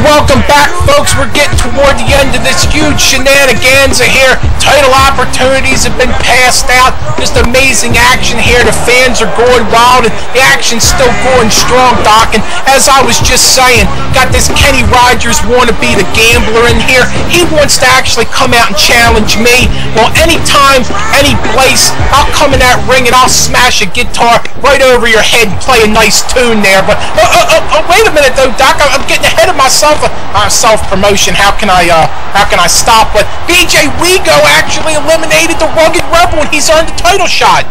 welcome back, folks. We're getting toward the end of this huge shenanigans here. Title opportunities have been passed out. Just amazing action here. The fans are going wild, and the action's still going strong, Doc. And as I was just saying, got this Kenny Rogers wannabe the gambler in here. He wants to actually come out and challenge me. Well, anytime, any place, I'll come in that ring and I'll smash a guitar right over your head and play a nice tune there. But wait a minute though, Doc. I'm getting ahead of myself. Self-promotion. How can I stop? But BJ Wego actually eliminated the Rugged Rebel, and he's earned a title shot.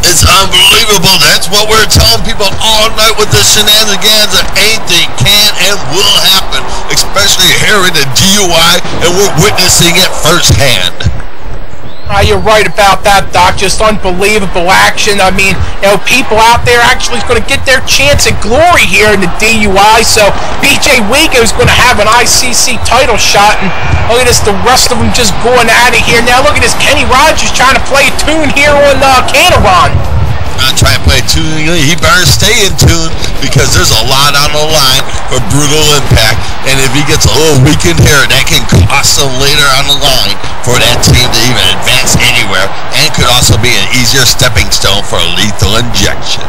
It's unbelievable. That's what we're telling people all night with the shenanigans. Anything can and will happen, especially here in the DUI, and we're witnessing it firsthand. You're right about that, Doc. Just unbelievable action. I mean, people out there actually is going to get their chance at glory here in the DUI. So BJ Wego is going to have an ICC title shot, and look at this, the rest of them just going at it here. Now look at this, Kenny Rogers trying to play a tune here on Canaron. Not trying to play tune. He better stay in tune because there's a lot on the line for brutal impact. And if he gets a little weakened here, that can cost him later on the line for that team to even advance anywhere, and could also be an easier stepping stone for a lethal injection.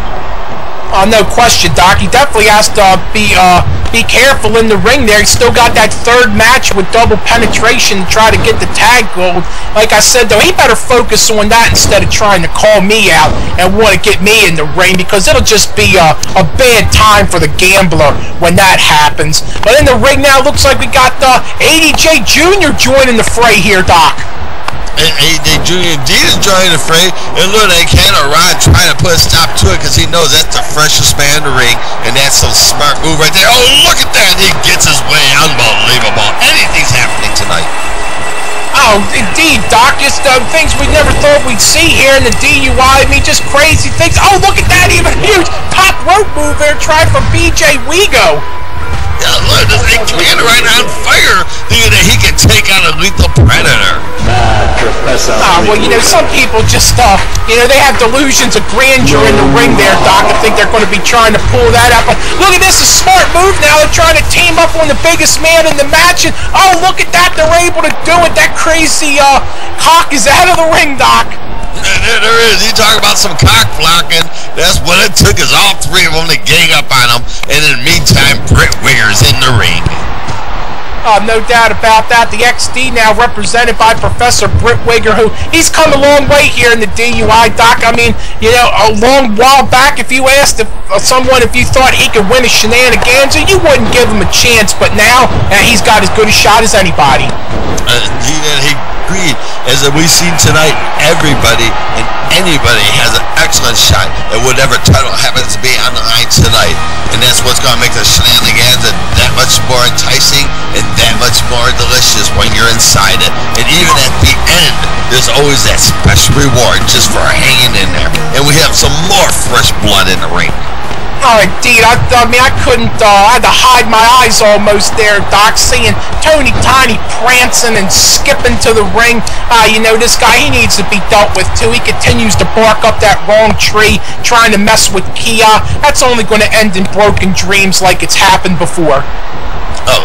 No question, Doc. He definitely has to be careful in the ring there. He's still got that third match with double penetration to try to get the tag gold. Like I said, though, he better focus on that instead of trying to call me out and want to get me in the ring, because it'll just be a bad time for the gambler when that happens. But in the ring now, looks like we got ADJ Jr. joining the fray here, Doc. AJ Jr. indeed is joining the fray, and look at Canaron trying to put a stop to it because he knows that's the freshest man in the ring, and that's a smart move right there. Oh, look at that! He gets his way. Unbelievable. Anything's happening tonight. Oh, indeed, Doc. Just things we never thought we'd see here in the DUI. I mean, just crazy things. Oh, look at that! Even huge top rope move there, tried from BJ Wego. Yeah, look, this Canaron on fire, thinking that he can take on a lethal predator. Well, some people just, they have delusions of grandeur in the ring there, Doc. I think they're going to be trying to pull that up. But look at this, a smart move now. They're trying to team up on the biggest man in the match. And, oh, look at that. They're able to do it. That crazy cock is out of the ring, Doc. There is. You talk about some cock blocking. That's what it took, is all three of them to gang up on him. And in the meantime, Britt Wigger's in the ring. No doubt about that. The XD now represented by Professor Britt Wigger, who he's come a long way here in the DUI, Doc. I mean, a long while back, if you asked someone if you thought he could win a shenanigans, you wouldn't give him a chance. But now, he's got as good a shot as anybody. He agreed. As we've seen tonight, everybody and anybody has an excellent shot at whatever title happens to be on the line tonight. And that's what's going to make the shenanigans that much more enticing and that much more delicious when you're inside it. And even at the end, there's always that special reward just for hanging in there. And we have some more fresh blood in the ring. Oh, indeed. I mean, I couldn't, I had to hide my eyes almost there, Doc, seeing Tony Tiny prancing and skipping to the ring. This guy, he needs to be dealt with, too. He continues to bark up that wrong tree, trying to mess with Kia. That's only going to end in broken dreams like it's happened before. Oh,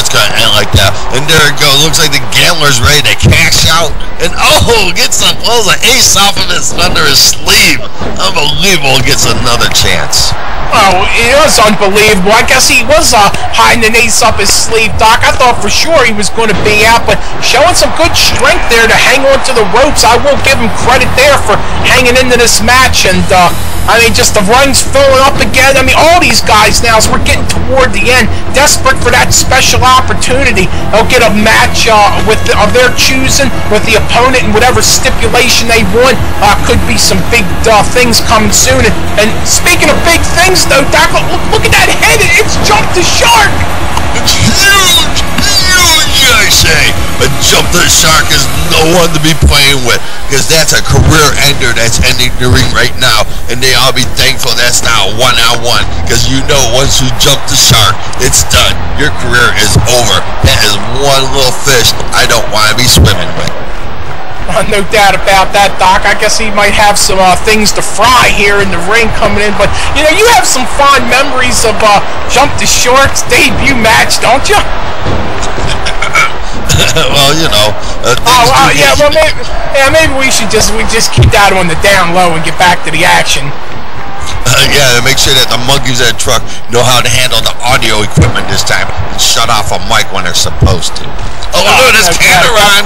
it's going to end like that. And there it goes. Looks like the gambler's ready to cash out. And pulls an ace off of under his sleeve. Unbelievable. Gets another chance. Oh, it was unbelievable. I guess he was hiding an ace up his sleeve, Doc. I thought for sure he was going to be out, but showing some good strength there to hang on to the ropes. I will give him credit there for hanging into this match. And, just the run's filling up again. I mean, all these guys now, as we're getting toward the end, desperate for that special opportunity. They'll get a match of their choosing with the opponent and whatever stipulation they want. Could be some big things coming soon. And speaking of big things, though, Doc, look at that head. It's jumped the shark. It's huge, I say. But Jump the Shark is no one to be playing with, because that's a career ender that's ending the ring right now, and they all be thankful that's now a one-on-one, because once you jump the shark, it's done. Your career is over. That is one little fish I don't want to be swimming with. No doubt about that, Doc. I guess he might have some things to fry here in the ring coming in. But, you know, you have some fond memories of Jump the Shark's debut match, don't you? Well, you know. Yeah. Well, maybe we just keep that on the down low and get back to the action. Yeah, make sure that the monkeys in the truck know how to handle the audio equipment this time and shut off a mic when they're supposed to. Oh, look, this camera on.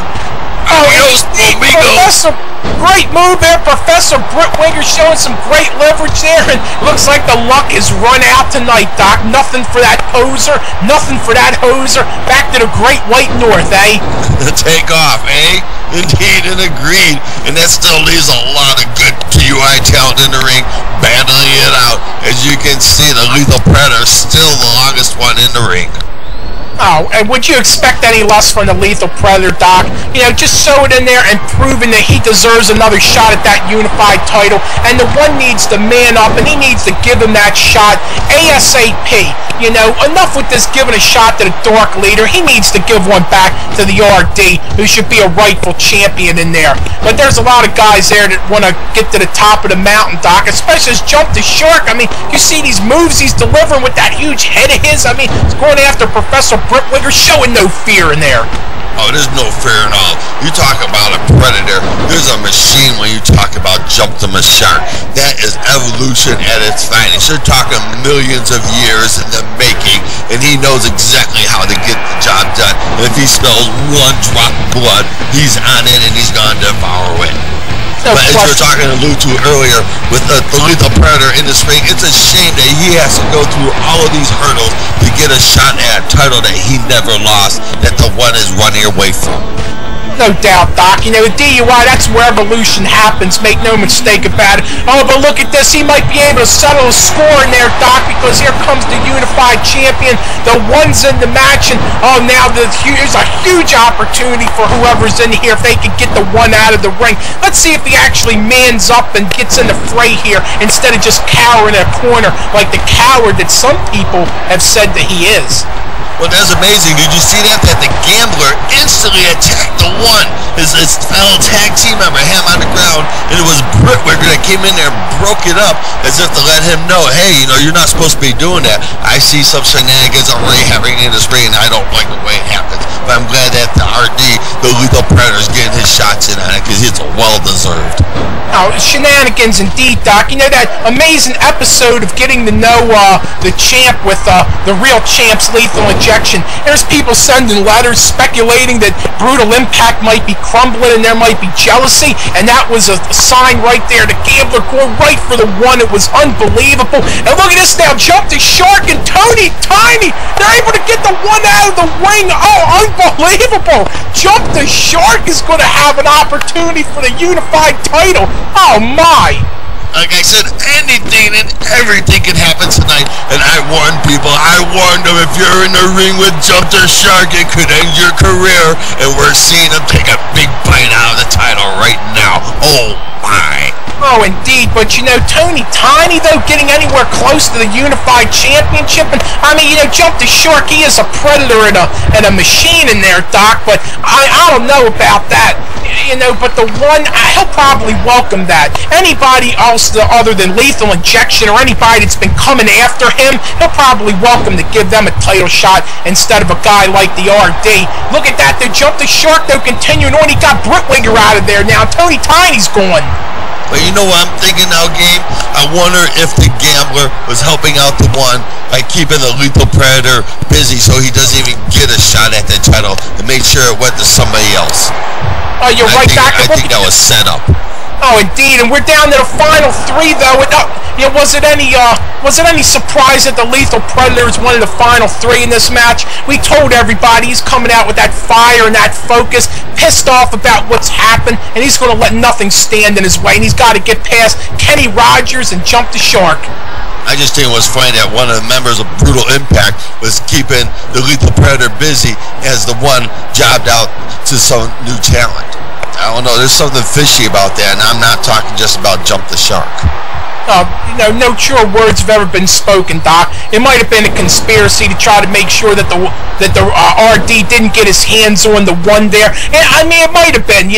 Adios, Professor, great move there. Professor Brittwinger showing some great leverage there, and looks like the luck is run out tonight, Doc. Nothing for that poser, nothing for that hoser. Back to the Great White North, eh? Take off, eh? Indeed and agreed. And that still leaves a lot of good DUI talent in the ring, battling it out. As you can see, the Lethal Predator still the longest one in the ring. Oh, and would you expect any less from the Lethal Predator, Doc? You know, just show it in there and proving that he deserves another shot at that unified title. And the one needs to man up, and he needs to give him that shot ASAP. You know, enough with this giving a shot to the Dark Leader. He needs to give one back to the RD, who should be a rightful champion in there. But there's a lot of guys there that want to get to the top of the mountain, Doc, especially as Jump the Shark. I mean, you see these moves he's delivering with that huge head of his. I mean, he's going after Professor Brittwinger, showing no fear in there. Oh, there's no fear at all. You talk about a predator, there's a machine when you talk about Jump the Shark. That is evolution at its finest. You're talking millions of years in the making, and he knows exactly how to get the job done. And if he smells one drop of blood, he's on it and he's gonna devour it. No but as you were talking to Lou too earlier with the Lethal Predator in this ring, it's a shame that he has to go through all of these hurdles to get a shot at a title that he never lost, that the one is running away from. No doubt, Doc. You know, DUI, that's where evolution happens. Make no mistake about it. Oh, but look at this. He might be able to settle a score in there, Doc, because here comes the unified champion. The one's in the match, and oh, now there's a huge opportunity for whoever's in here if they can get the one out of the ring. Let's see if he actually mans up and gets in the fray here instead of just cowering in a corner like the coward that some people have said that he is. Well, that's amazing. Did you see that? That the Gambler instantly attacked the one, his fellow tag team member, him on the ground, and it was Brittwinger that came in there and broke it up as if to let him know, hey, you know, you're not supposed to be doing that. I see some shenanigans already happening in this ring, and I don't like the way it happens. But I'm glad that the RD, the Lethal Predator, is getting his shots in on it because it's well-deserved. Oh, shenanigans indeed, Doc. You know that amazing episode of getting to know the champ with the real champ's lethal injection. There's people sending letters speculating that Brutal Impact might be crumbling and there might be jealousy, and that was a sign right there. The Gambler going right for the one. It was unbelievable. And look at this now. Jump the Shark and Tony Tiny. They're able to get the one out of the ring. Oh, unbelievable. Jump the Shark is going to have an opportunity for the unified title. Oh my! Like I said, anything and everything can happen tonight, and I warned people. I warned them, if you're in the ring with Jump the Shark, it could end your career, and we're seeing him take a big bite out of the title right now. Oh my! Oh, indeed, but you know, Tony Tiny, though, getting anywhere close to the Unified Championship, and I mean, you know, Jump the Shark, he is a predator and a machine in there, Doc, but I don't know about that, you know, but the one, he'll probably welcome that. Anybody else other than Lethal Injection or anybody that's been coming after him, he'll probably welcome to give them a title shot instead of a guy like the RD. Look at that, they Jump the Shark, though, continuing on, he got Brittwinger out of there now, Tony Tiny's gone. But you know what I'm thinking now, Gabe? I wonder if the Gambler was helping out the one by keeping the Lethal Predator busy so he doesn't even get a shot at the title and made sure it went to somebody else. Oh, you're right, Doc. I think that was set up. Oh, indeed, and we're down to the final three, though. Was it any surprise that the Lethal Predator is one of the final three in this match? We told everybody he's coming out with that fire and that focus, pissed off about what's happened, and he's going to let nothing stand in his way, and he's got to get past Kenny Rogers and Jump the Shark. I just think it was funny that one of the members of Brutal Impact was keeping the Lethal Predator busy as the one jobbed out to some new talent. I don't know, there's something fishy about that, and I'm not talking just about Jump the Shark. No true words have ever been spoken, Doc. It might have been a conspiracy to try to make sure that the RD didn't get his hands on the one there. And I mean, it might have been.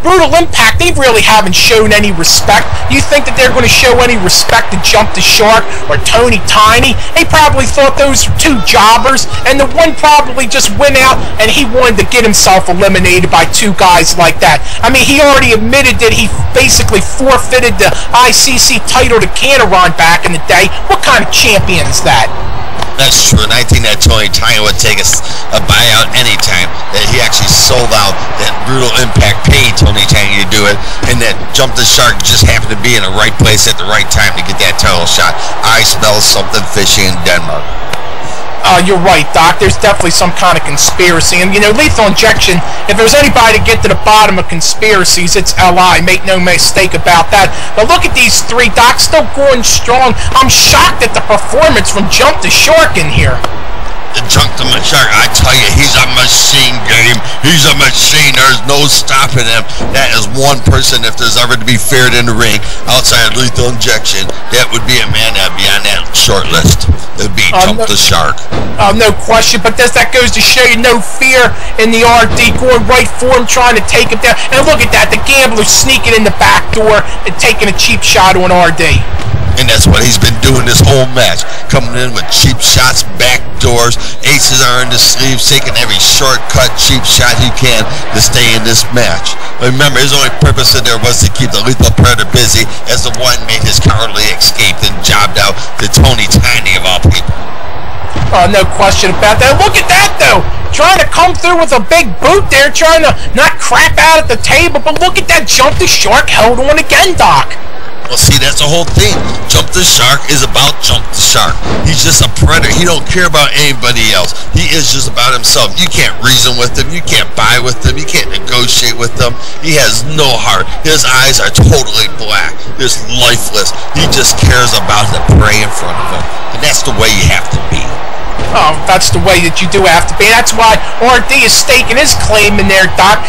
Brutal Impact. They really haven't shown any respect. You think that they're going to show any respect to Jump the Shark or Tony Tiny? They probably thought those were two jobbers, and the one probably just went out and he wanted to get himself eliminated by two guys like that. I mean, he already admitted that he basically forfeited the ICC title to Canaron back in the day. What kind of champion is that? That's true, and I think that Tony Tiny would take a buyout anytime. That he actually sold out, that Brutal Impact paid Tony Tiny to do it, and that Jump the Shark just happened to be in the right place at the right time to get that title shot. I smell something fishy in Denmark. You're right, Doc. There's definitely some kind of conspiracy. And, Lethal Injection, if there's anybody to get to the bottom of conspiracies, it's LI. Make no mistake about that. But look at these three, Doc, still going strong. I'm shocked at the performance from Jump the Shark in here. The Jump the Shark, I tell you, he's a machine game. He's a machine. There's no stopping him. That is one person, if there's ever to be feared in the ring outside of Lethal Injection, that would be a man that would be on that short list. It would be Jump the Shark. No question, but that goes to show you no fear in the RD, going right for him, trying to take him down. And look at that, the Gambler sneaking in the back door and taking a cheap shot on RD. And that's what he's been doing this whole match. Coming in with cheap shots, back doors, aces are in the sleeves, taking every shortcut, cheap shot he can to stay in this match. Remember, his only purpose in there was to keep the Lethal Predator busy, as the one made his cowardly escape and jobbed out to Tony Tiny of all people. No question about that. Look at that, though. Trying to come through with a big boot there, trying to not crap out at the table, but look at that. Jump the Shark held on again, Doc. Well, see, that's the whole thing. Jump the Shark is about Jump the Shark. He's just a predator. He don't care about anybody else. He is just about himself. You can't reason with him. You can't buy with him. You can't negotiate with him. He has no heart. His eyes are totally black. He's lifeless. He just cares about the prey in front of him. And that's the way you have to be. That's the way that you do have to be. That's why RD is staking his claim in there, Doc.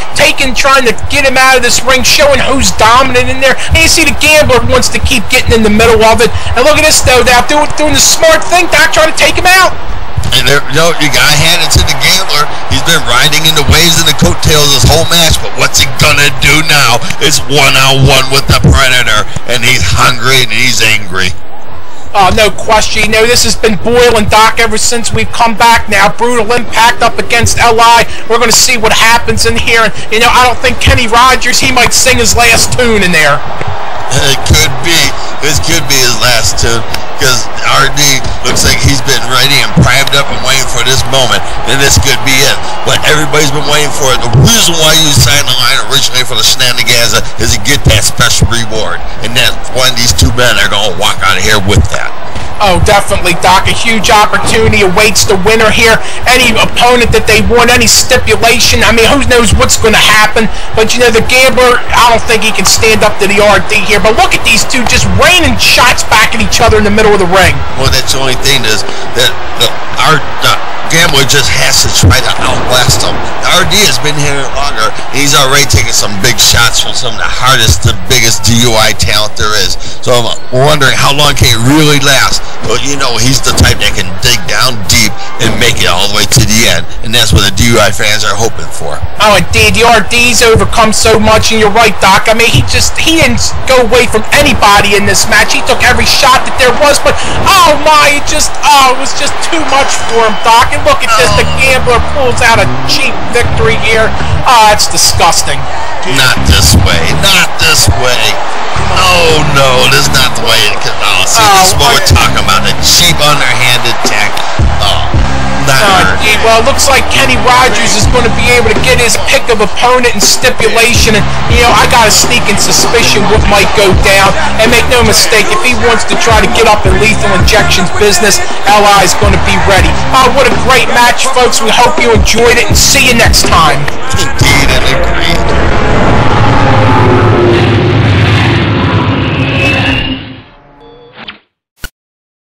Trying to get him out of this ring, showing who's dominant in there. And you see the Gambler wants to keep getting in the middle of it. And look at this, though, now doing the smart thing, Doc, trying to take him out. And you gotta hand it to the Gambler. He's been riding in the waves and the coattails this whole match, but what's he gonna do now? It's one-on-one with the Predator, and he's hungry and he's angry. No question. This has been boiling, Doc, ever since we've come back now. Brutal Impact up against LI. We're going to see what happens in here. And, I don't think Kenny Rogers, he might sing his last tune in there. It could be. This could be his last tune, because RD looks like he's been ready and primed up and waiting for this moment, and this could be it. But everybody's been waiting for it. The reason why you signed the line originally for the Shenanigans is to get that special reward, and that's one of these two men are going to walk out of here with that. Oh, definitely, Doc. A huge opportunity awaits the winner here. Any opponent that they want, any stipulation, I mean, who knows what's going to happen. But, the Gambler, I don't think he can stand up to the RD here. But look at these two just raining shots back at each other in the middle of the ring. Well, that's the only thing is that the Gambler just has to try to outlast him. The RD has been here longer, and he's already taken some big shots from some of the hardest, the biggest DUI talent there is. So I'm wondering how long can it really last? Well, he's the type that can dig down deep and make it all the way to the end, and that's what the DUI fans are hoping for. Oh, indeed, the RD's overcome so much, and you're right, Doc. I mean, he didn't go away from anybody in this match. He took every shot that there was, but oh my, it was just too much for him, Doc. And look at this, the Gambler pulls out a cheap victory here. Oh, that's disgusting. Not this way. Not this way. No, this is not the way it could. See, this is what we're talking about, the cheap, underhanded tech. Well, it looks like Kenny Rogers is going to be able to get his pick of opponent and stipulation, and, I got a sneaking suspicion what might go down, and make no mistake, if he wants to try to get up in Lethal Injection's business, LI is going to be ready. What a great match, folks. We hope you enjoyed it, and see you next time. Indeed, and agreed.